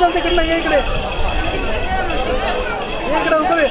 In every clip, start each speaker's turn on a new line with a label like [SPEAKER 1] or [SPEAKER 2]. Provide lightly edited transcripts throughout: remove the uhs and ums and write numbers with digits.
[SPEAKER 1] चल तिकडनं ये इकडे उतरे.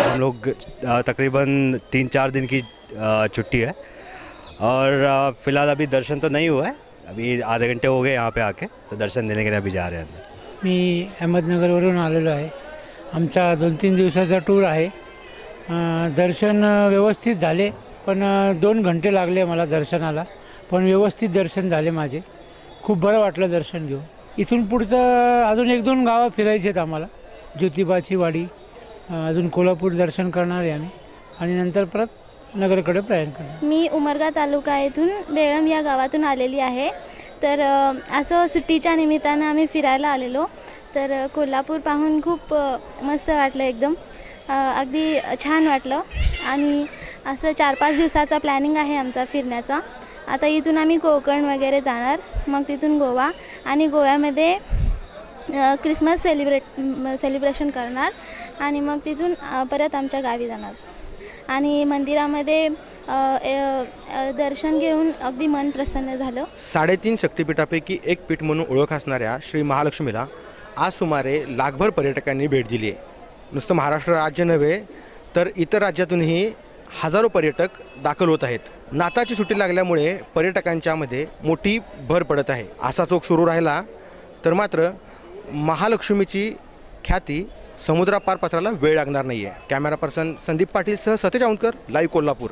[SPEAKER 2] हम लोग तकरीबन 3-4 दिन की छुट्टी है और फ़िलहाल अभी दर्शन तो नहीं हुआ है. अभी आधे घंटे हो गए यहाँ पे आके, तो दर्शन देने के लिए अभी जा रहे हैं.
[SPEAKER 3] मी अहमदनगरवरून आलेलो आहे. आमचा 2-3 दिवसाचा टूर आहे. दर्शन व्यवस्थित झाले, पण 2 घंटे लागले मला दर्शनाला, पण व्यवस्थित दर्शन झाले माझे. खूप बरं वाटलं दर्शन घेऊन. इथून पुढचं अजून 1-2 गावं फिरायचे आहेत आम्हाला. ज्योतिबाची वाडी, अजून कोल्हापूर दर्शन करणार आहे आम्ही आणि नंतर परत नगरकडे प्रयाण करणार.
[SPEAKER 4] मी उमरगा तालुका येथून बेळम या गावातून आलेली आहे. तर असं सुट्टीच्या निमित्तानं आम्ही फिरायला आलेलो. तर कोल्हापूर पाहून खूप मस्त वाटलं एकदम. अगदी छान वाटलं आणि असं 4-5 दिवसाचा प्लॅनिंग आहे आमचा फिरण्याचा. आता इथून आम्ही कोकण वगैरे जाणार, मग तिथून गोवा आणि गोव्यामध्ये क्रिसमस सेलिब्रेशन करणार आणि मग तिथून परत आमच्या गावी जाणार आणि मंदिरामध्ये दर्शन घेऊन अगदी मन प्रसन्न झालं.
[SPEAKER 5] 3.5 शक्तिपीठापैकी एक पीठ म्हणून ओळख असणाऱ्या श्री महालक्ष्मीला आज सुमारे लाखभर पर्यटकांनी भेट दिली आहे. नुसतं महाराष्ट्र राज्य नव्हे तर इतर राज्यातूनही हजारो पर्यटक दाखल होत आहेत. नाताळची सुट्टी लागल्यामुळे पर्यटकांच्यामध्ये मोठी भर पडत आहे. असा चोख सुरू राहिला तर मात्र महालक्ष्मीची ख्याती समुद्रापार पसरायला वेळ लागणार नाही आहे. कॅमेरा पर्सन संदीप पाटील सह सतेज औंधकर, लाईव्ह कोल्हापूर.